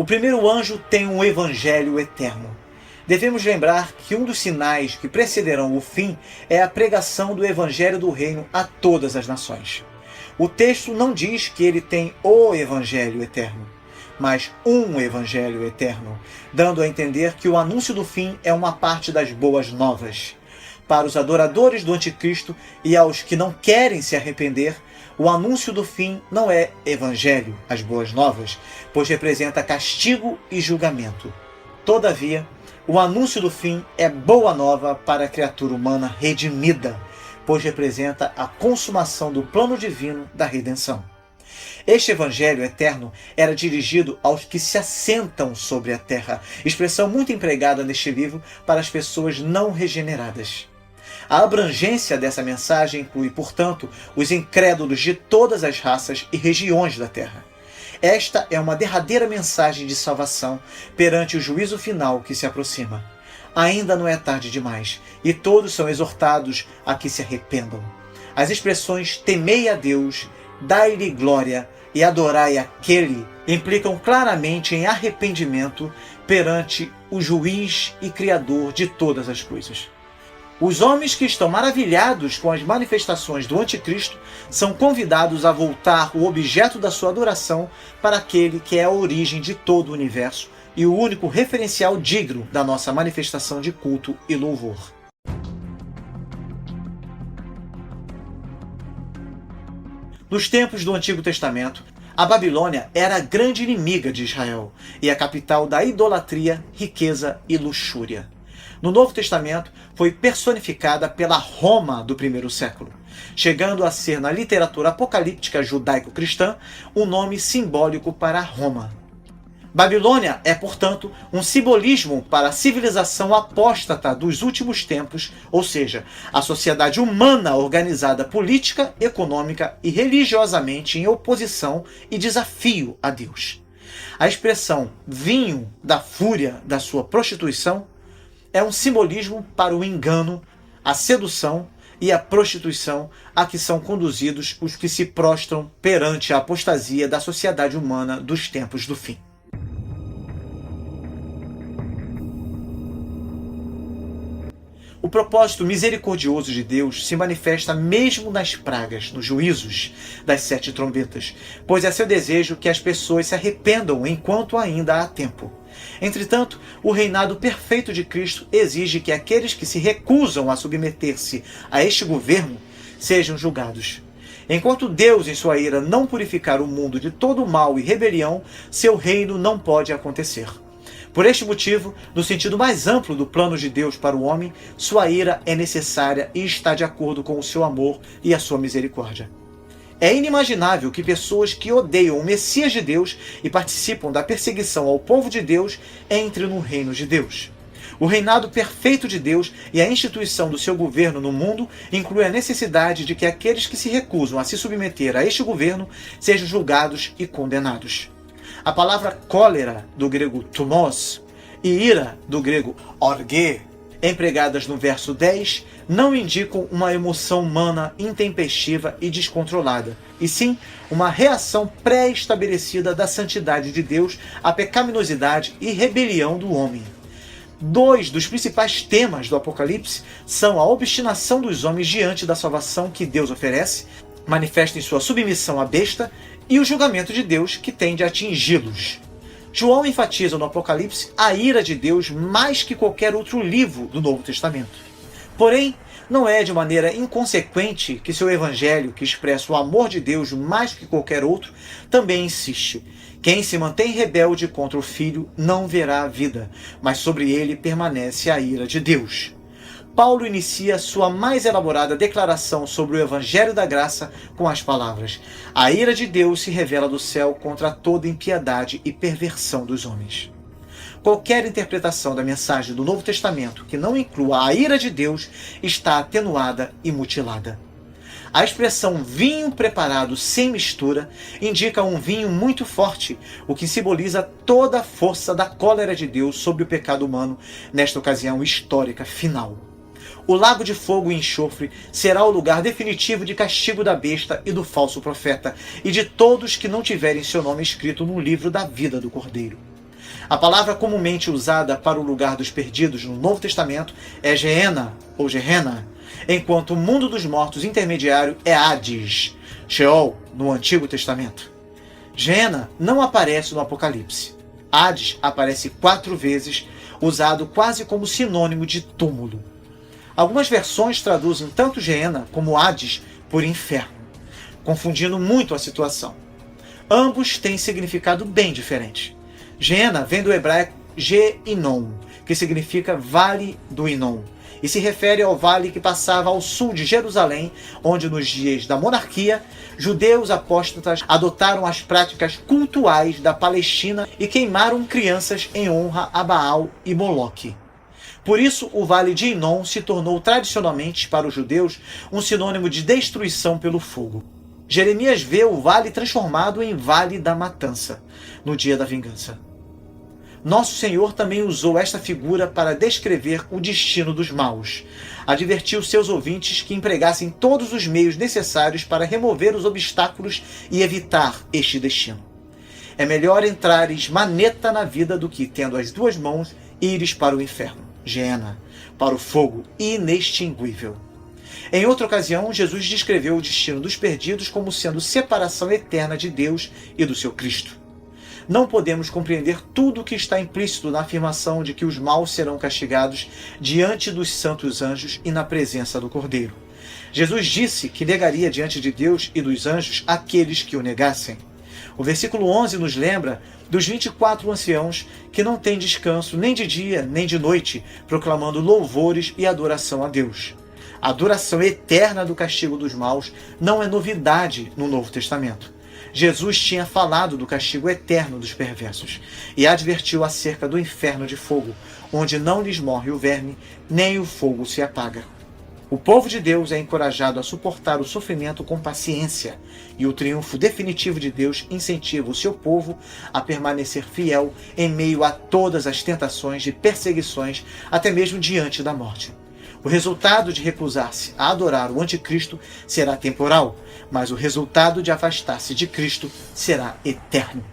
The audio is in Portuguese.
primeiro anjo tem um evangelho eterno. Devemos lembrar que um dos sinais que precederão o fim é a pregação do evangelho do reino a todas as nações. O texto não diz que ele tem o evangelho eterno, mas um evangelho eterno, dando a entender que o anúncio do fim é uma parte das boas novas. Para os adoradores do anticristo e aos que não querem se arrepender, o anúncio do fim não é evangelho, as boas novas, pois representa castigo e julgamento. Todavia, o anúncio do fim é boa nova para a criatura humana redimida, pois representa a consumação do plano divino da redenção. Este evangelho eterno era dirigido aos que se assentam sobre a terra, expressão muito empregada neste livro para as pessoas não regeneradas. A abrangência dessa mensagem inclui, portanto, os incrédulos de todas as raças e regiões da terra. Esta é uma derradeira mensagem de salvação perante o juízo final que se aproxima. Ainda não é tarde demais, e todos são exortados a que se arrependam. As expressões temei a Deus, dai-lhe glória e adorai aquele implicam claramente em arrependimento perante o juiz e criador de todas as coisas. Os homens que estão maravilhados com as manifestações do anticristo são convidados a voltar o objeto da sua adoração para aquele que é a origem de todo o universo e o único referencial digno da nossa manifestação de culto e louvor. Nos tempos do Antigo Testamento, a Babilônia era a grande inimiga de Israel e a capital da idolatria, riqueza e luxúria. No Novo Testamento, foi personificada pela Roma do primeiro século, chegando a ser, na literatura apocalíptica judaico-cristã, um nome simbólico para Roma. Babilônia é, portanto, um simbolismo para a civilização apóstata dos últimos tempos, ou seja, a sociedade humana organizada política, econômica e religiosamente em oposição e desafio a Deus. A expressão vinho da fúria da sua prostituição é um simbolismo para o engano, a sedução e a prostituição a que são conduzidos os que se prostram perante a apostasia da sociedade humana dos tempos do fim. O propósito misericordioso de Deus se manifesta mesmo nas pragas, nos juízos das 7 trombetas, pois é seu desejo que as pessoas se arrependam enquanto ainda há tempo. Entretanto, o reinado perfeito de Cristo exige que aqueles que se recusam a submeter-se a este governo sejam julgados. Enquanto Deus, em sua ira, não purificar o mundo de todo o mal e rebelião, seu reino não pode acontecer. Por este motivo, no sentido mais amplo do plano de Deus para o homem, sua ira é necessária e está de acordo com o seu amor e a sua misericórdia. É inimaginável que pessoas que odeiam o Messias de Deus e participam da perseguição ao povo de Deus entrem no reino de Deus. O reinado perfeito de Deus e a instituição do seu governo no mundo inclui a necessidade de que aqueles que se recusam a se submeter a este governo sejam julgados e condenados. A palavra cólera, do grego thumos, e ira, do grego orge, empregadas no verso 10, não indicam uma emoção humana intempestiva e descontrolada, e sim uma reação pré-estabelecida da santidade de Deus à pecaminosidade e rebelião do homem. 2 dos principais temas do Apocalipse são a obstinação dos homens diante da salvação que Deus oferece, manifesta em sua submissão à besta, e o julgamento de Deus que tende a atingi-los. João enfatiza no Apocalipse a ira de Deus mais que qualquer outro livro do Novo Testamento. Porém, não é de maneira inconsequente que seu evangelho, que expressa o amor de Deus mais que qualquer outro, também insiste: quem se mantém rebelde contra o Filho não verá a vida, mas sobre ele permanece a ira de Deus. Paulo inicia sua mais elaborada declaração sobre o Evangelho da Graça com as palavras: a ira de Deus se revela do céu contra toda impiedade e perversão dos homens. Qualquer interpretação da mensagem do Novo Testamento que não inclua a ira de Deus está atenuada e mutilada. A expressão vinho preparado sem mistura indica um vinho muito forte, o que simboliza toda a força da cólera de Deus sobre o pecado humano nesta ocasião histórica final. O lago de fogo e enxofre será o lugar definitivo de castigo da besta e do falso profeta, e de todos que não tiverem seu nome escrito no livro da vida do Cordeiro. A palavra comumente usada para o lugar dos perdidos no Novo Testamento é Geena ou Gehenna, enquanto o mundo dos mortos intermediário é Hades, Sheol, no Antigo Testamento. Geena não aparece no Apocalipse. Hades aparece 4 vezes, usado quase como sinônimo de túmulo. Algumas versões traduzem tanto Geena como Hades por inferno, confundindo muito a situação. Ambos têm significado bem diferente. Geena vem do hebraico Ge-Inom, que significa Vale do Inom, e se refere ao vale que passava ao sul de Jerusalém, onde nos dias da monarquia, judeus apóstatas adotaram as práticas cultuais da Palestina e queimaram crianças em honra a Baal e Moloque. Por isso, o Vale de Inom se tornou tradicionalmente para os judeus um sinônimo de destruição pelo fogo. Jeremias vê o vale transformado em Vale da Matança, no dia da vingança. Nosso Senhor também usou esta figura para descrever o destino dos maus. Advertiu seus ouvintes que empregassem todos os meios necessários para remover os obstáculos e evitar este destino. É melhor entrares maneta na vida do que, tendo as 2 mãos, ires para o inferno, Geena, para o fogo inextinguível. Em outra ocasião, Jesus descreveu o destino dos perdidos como sendo separação eterna de Deus e do seu Cristo. Não podemos compreender tudo o que está implícito na afirmação de que os maus serão castigados diante dos santos anjos e na presença do Cordeiro. Jesus disse que negaria diante de Deus e dos anjos aqueles que o negassem. O versículo 11 nos lembra dos 24 anciãos que não têm descanso nem de dia nem de noite, proclamando louvores e adoração a Deus. A duração eterna do castigo dos maus não é novidade no Novo Testamento. Jesus tinha falado do castigo eterno dos perversos e advertiu acerca do inferno de fogo, onde não lhes morre o verme, nem o fogo se apaga. O povo de Deus é encorajado a suportar o sofrimento com paciência, e o triunfo definitivo de Deus incentiva o seu povo a permanecer fiel em meio a todas as tentações e perseguições, até mesmo diante da morte. O resultado de recusar-se a adorar o anticristo será temporal, mas o resultado de afastar-se de Cristo será eterno.